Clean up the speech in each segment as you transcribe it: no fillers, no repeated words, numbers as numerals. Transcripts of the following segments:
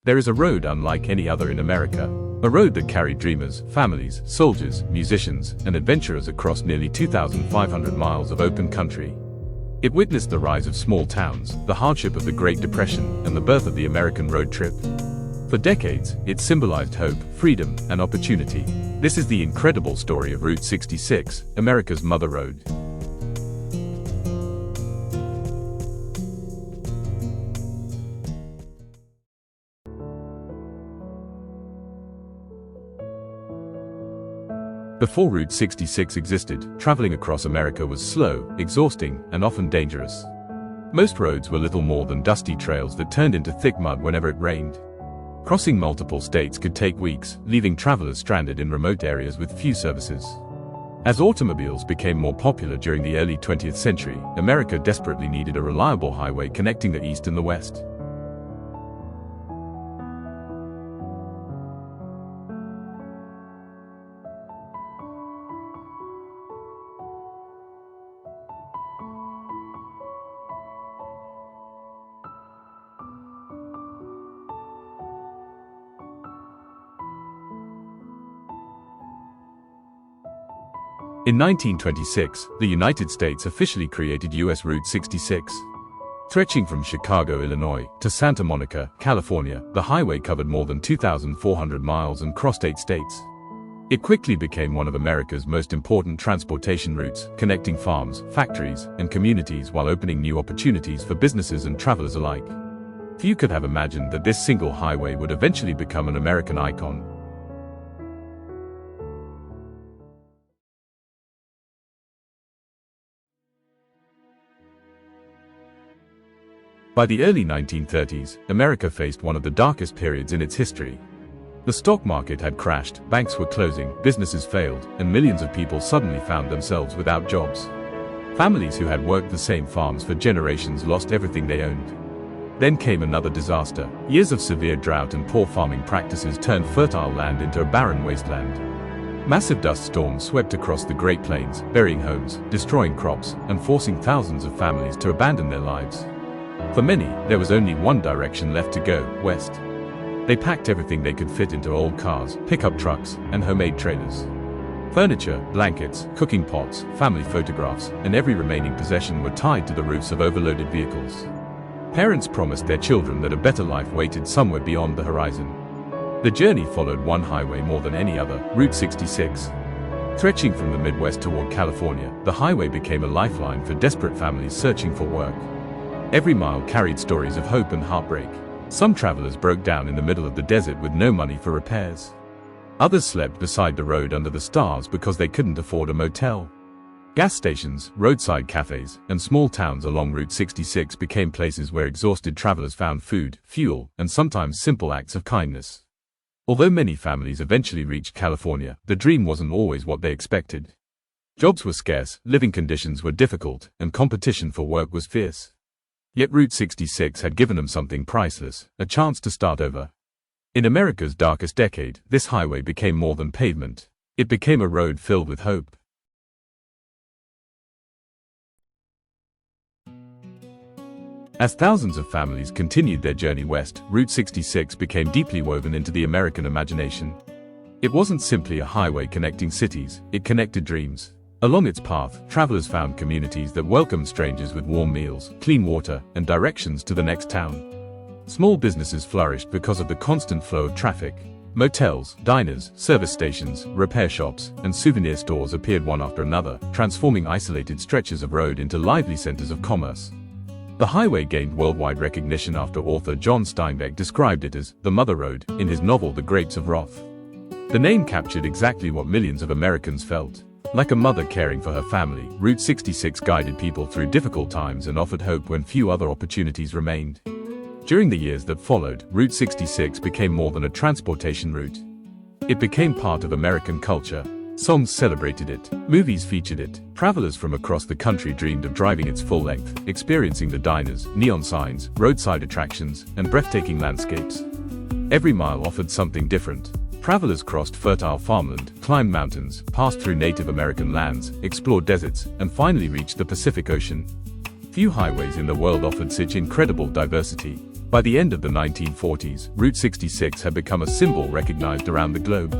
There is a road unlike any other in America. A road that carried dreamers, families, soldiers, musicians, and adventurers across nearly 2,500 miles of open country. It witnessed the rise of small towns, the hardship of the Great Depression, and the birth of the American road trip. For decades, it symbolized hope, freedom, and opportunity. This is the incredible story of Route 66, America's Mother Road. Before Route 66 existed, traveling across America was slow, exhausting, and often dangerous. Most roads were little more than dusty trails that turned into thick mud whenever it rained. Crossing multiple states could take weeks, leaving travelers stranded in remote areas with few services. As automobiles became more popular during the early 20th century, America desperately needed a reliable highway connecting the East and the West. In 1926, the United States officially created U.S. Route 66. Stretching from Chicago, Illinois, to Santa Monica, California, the highway covered more than 2,400 miles and crossed 8 states. It quickly became one of America's most important transportation routes, connecting farms, factories, and communities while opening new opportunities for businesses and travelers alike. Few could have imagined that this single highway would eventually become an American icon. By the early 1930s, America faced one of the darkest periods in its history. The stock market had crashed, banks were closing, businesses failed, and millions of people suddenly found themselves without jobs. Families who had worked the same farms for generations lost everything they owned. Then came another disaster. Years of severe drought and poor farming practices turned fertile land into a barren wasteland. Massive dust storms swept across the Great Plains, burying homes, destroying crops, and forcing thousands of families to abandon their lives. For many, there was only one direction left to go, west. They packed everything they could fit into old cars, pickup trucks, and homemade trailers. Furniture, blankets, cooking pots, family photographs, and every remaining possession were tied to the roofs of overloaded vehicles. Parents promised their children that a better life waited somewhere beyond the horizon. The journey followed one highway more than any other, Route 66. Stretching from the Midwest toward California, the highway became a lifeline for desperate families searching for work. Every mile carried stories of hope and heartbreak. Some travelers broke down in the middle of the desert with no money for repairs. Others slept beside the road under the stars because they couldn't afford a motel. Gas stations, roadside cafes, and small towns along Route 66 became places where exhausted travelers found food, fuel, and sometimes simple acts of kindness. Although many families eventually reached California, the dream wasn't always what they expected. Jobs were scarce, living conditions were difficult, and competition for work was fierce. Yet Route 66 had given them something priceless, a chance to start over. In America's darkest decade, this highway became more than pavement. It became a road filled with hope. As thousands of families continued their journey west, Route 66 became deeply woven into the American imagination. It wasn't simply a highway connecting cities, it connected dreams. Along its path, travelers found communities that welcomed strangers with warm meals, clean water, and directions to the next town. Small businesses flourished because of the constant flow of traffic. Motels, diners, service stations, repair shops, and souvenir stores appeared one after another, transforming isolated stretches of road into lively centers of commerce. The highway gained worldwide recognition after author John Steinbeck described it as the Mother Road in his novel The Grapes of Wrath. The name captured exactly what millions of Americans felt. Like a mother caring for her family, Route 66 guided people through difficult times and offered hope when few other opportunities remained. During the years that followed, Route 66 became more than a transportation route. It became part of American culture. Songs celebrated it, movies featured it, travelers from across the country dreamed of driving its full length, experiencing the diners, neon signs, roadside attractions, and breathtaking landscapes. Every mile offered something different. Travelers crossed fertile farmland, climbed mountains, passed through Native American lands, explored deserts, and finally reached the Pacific Ocean. Few highways in the world offered such incredible diversity. By the end of the 1940s, Route 66 had become a symbol recognized around the globe.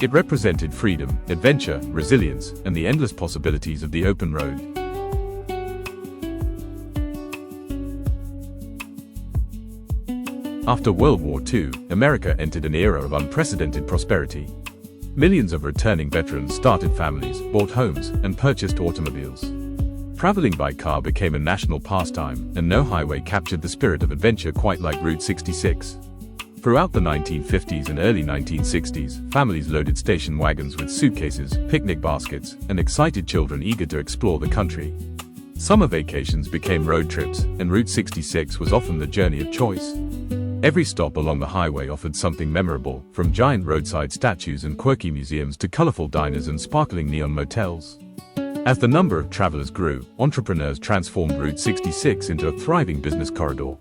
It represented freedom, adventure, resilience, and the endless possibilities of the open road. After World War II, America entered an era of unprecedented prosperity. Millions of returning veterans started families, bought homes, and purchased automobiles. Traveling by car became a national pastime, and no highway captured the spirit of adventure quite like Route 66. Throughout the 1950s and early 1960s, families loaded station wagons with suitcases, picnic baskets, and excited children eager to explore the country. Summer vacations became road trips, and Route 66 was often the journey of choice. Every stop along the highway offered something memorable, from giant roadside statues and quirky museums to colorful diners and sparkling neon motels. As the number of travelers grew, entrepreneurs transformed Route 66 into a thriving business corridor.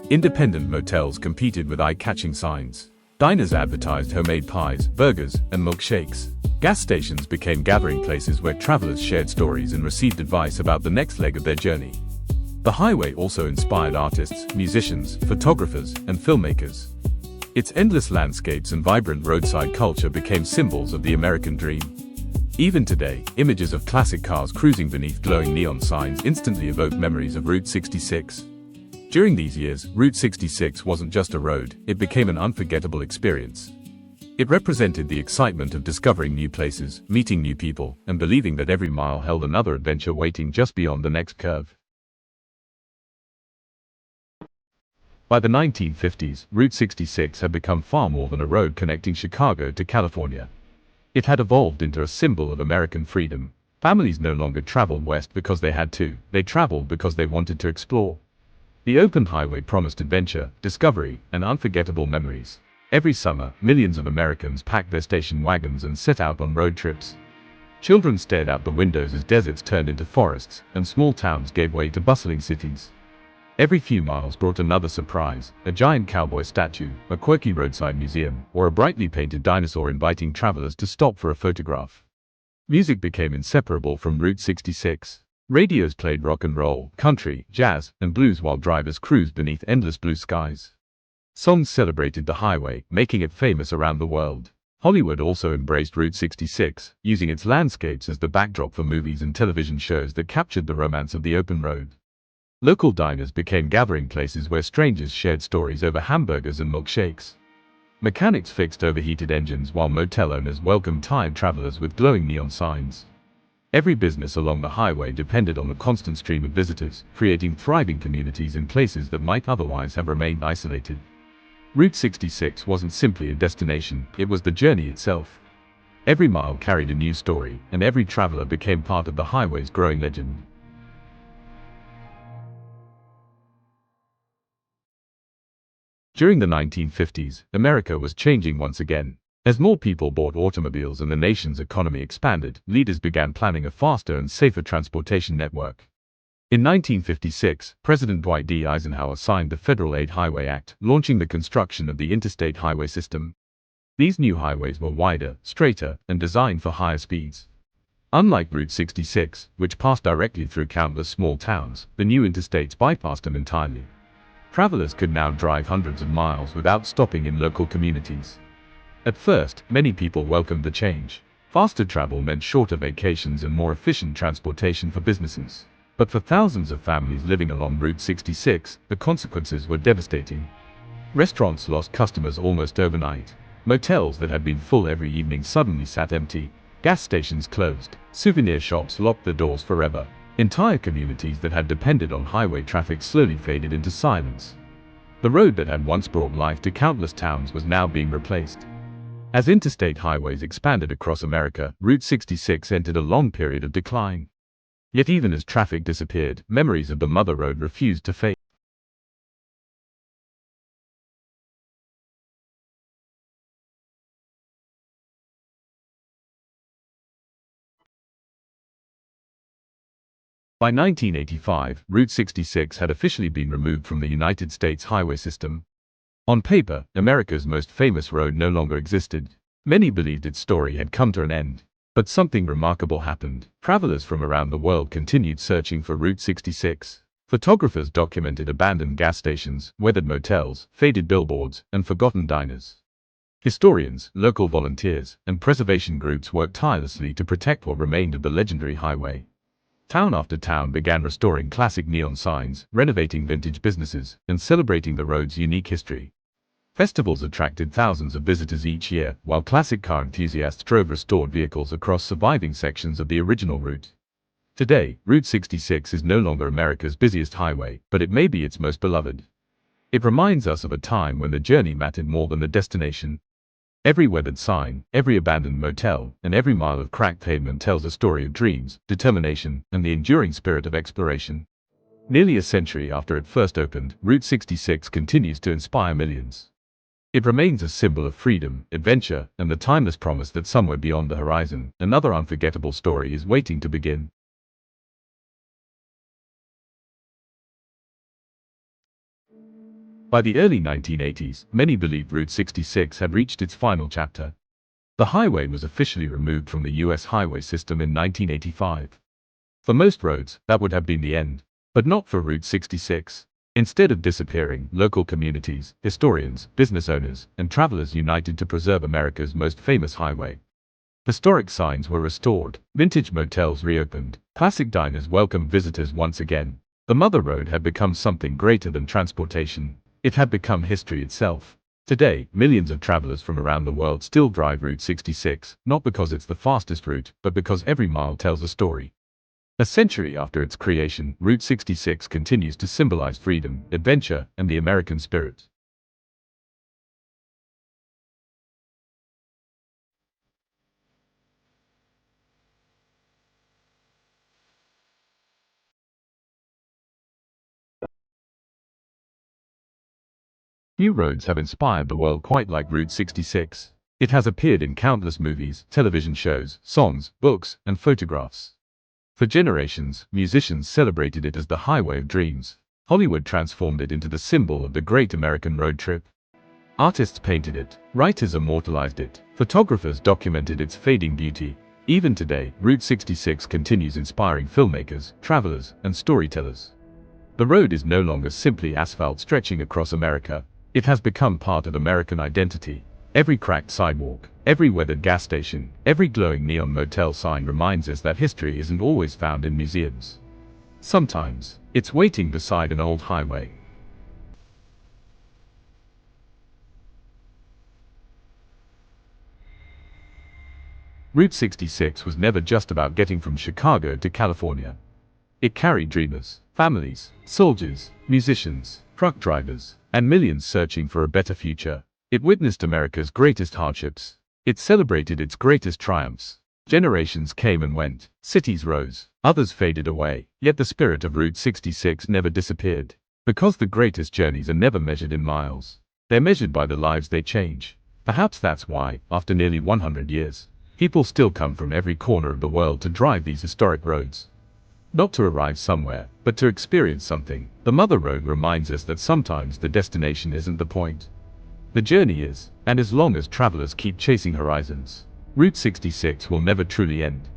Independent motels competed with eye-catching signs. Diners advertised homemade pies, burgers, and milkshakes. Gas stations became gathering places where travelers shared stories and received advice about the next leg of their journey. The highway also inspired artists, musicians, photographers, and filmmakers. Its endless landscapes and vibrant roadside culture became symbols of the American dream. Even today, images of classic cars cruising beneath glowing neon signs instantly evoke memories of Route 66. During these years, Route 66 wasn't just a road, it became an unforgettable experience. It represented the excitement of discovering new places, meeting new people, and believing that every mile held another adventure waiting just beyond the next curve. By the 1950s, Route 66 had become far more than a road connecting Chicago to California. It had evolved into a symbol of American freedom. Families no longer traveled west because they had to, they traveled because they wanted to explore. The open highway promised adventure, discovery, and unforgettable memories. Every summer, millions of Americans packed their station wagons and set out on road trips. Children stared out the windows as deserts turned into forests, and small towns gave way to bustling cities. Every few miles brought another surprise, a giant cowboy statue, a quirky roadside museum, or a brightly painted dinosaur inviting travelers to stop for a photograph. Music became inseparable from Route 66. Radios played rock and roll, country, jazz, and blues while drivers cruised beneath endless blue skies. Songs celebrated the highway, making it famous around the world. Hollywood also embraced Route 66, using its landscapes as the backdrop for movies and television shows that captured the romance of the open road. Local diners became gathering places where strangers shared stories over hamburgers and milkshakes. Mechanics fixed overheated engines while motel owners welcomed tired travelers with glowing neon signs. Every business along the highway depended on the constant stream of visitors, creating thriving communities in places that might otherwise have remained isolated. Route 66 wasn't simply a destination, it was the journey itself. Every mile carried a new story, and every traveler became part of the highway's growing legend. During the 1950s, America was changing once again. As more people bought automobiles and the nation's economy expanded, leaders began planning a faster and safer transportation network. In 1956, President Dwight D. Eisenhower signed the Federal Aid Highway Act, launching the construction of the interstate highway system. These new highways were wider, straighter, and designed for higher speeds. Unlike Route 66, which passed directly through countless small towns, the new interstates bypassed them entirely. Travelers could now drive hundreds of miles without stopping in local communities. At first, many people welcomed the change. Faster travel meant shorter vacations and more efficient transportation for businesses. But for thousands of families living along Route 66, the consequences were devastating. Restaurants lost customers almost overnight. Motels that had been full every evening suddenly sat empty. Gas stations closed. Souvenir shops locked their doors forever. Entire communities that had depended on highway traffic slowly faded into silence. The road that had once brought life to countless towns was now being replaced. As interstate highways expanded across America, Route 66 entered a long period of decline. Yet even as traffic disappeared, memories of the mother road refused to fade. By 1985, Route 66 had officially been removed from the United States highway system. On paper, America's most famous road no longer existed. Many believed its story had come to an end. But something remarkable happened. Travelers from around the world continued searching for Route 66. Photographers documented abandoned gas stations, weathered motels, faded billboards, and forgotten diners. Historians, local volunteers, and preservation groups worked tirelessly to protect what remained of the legendary highway. Town after town began restoring classic neon signs, renovating vintage businesses, and celebrating the road's unique history. Festivals attracted thousands of visitors each year, while classic car enthusiasts drove restored vehicles across surviving sections of the original route. Today, Route 66 is no longer America's busiest highway, but it may be its most beloved. It reminds us of a time when the journey mattered more than the destination. Every weathered sign, every abandoned motel, and every mile of cracked pavement tells a story of dreams, determination, and the enduring spirit of exploration. Nearly a century after it first opened, Route 66 continues to inspire millions. It remains a symbol of freedom, adventure, and the timeless promise that somewhere beyond the horizon, another unforgettable story is waiting to begin. By the early 1980s, many believed Route 66 had reached its final chapter. The highway was officially removed from the U.S. highway system in 1985. For most roads, that would have been the end. But not for Route 66. Instead of disappearing, local communities, historians, business owners, and travelers united to preserve America's most famous highway. Historic signs were restored, vintage motels reopened, classic diners welcomed visitors once again. The Mother Road had become something greater than transportation. It had become history itself. Today, millions of travelers from around the world still drive Route 66, not because it's the fastest route, but because every mile tells a story. A century after its creation, Route 66 continues to symbolize freedom, adventure, and the American spirit. Few roads have inspired the world quite like Route 66. It has appeared in countless movies, television shows, songs, books, and photographs. For generations, musicians celebrated it as the highway of dreams. Hollywood transformed it into the symbol of the great American road trip. Artists painted it, writers immortalized it, photographers documented its fading beauty. Even today, Route 66 continues inspiring filmmakers, travelers, and storytellers. The road is no longer simply asphalt stretching across America. It has become part of American identity. Every cracked sidewalk, every weathered gas station, every glowing neon motel sign reminds us that history isn't always found in museums. Sometimes, it's waiting beside an old highway. Route 66 was never just about getting from Chicago to California. It carried dreamers, families, soldiers, musicians, truck drivers, and millions searching for a better future. It witnessed America's greatest hardships. It celebrated its greatest triumphs. Generations came and went, cities rose, others faded away, yet the spirit of Route 66 never disappeared. Because the greatest journeys are never measured in miles. They're measured by the lives they change. Perhaps that's why, after nearly 100 years, people still come from every corner of the world to drive these historic roads. Not to arrive somewhere, but to experience something. The Mother Road reminds us that sometimes the destination isn't the point. The journey is, and as long as travelers keep chasing horizons, Route 66 will never truly end.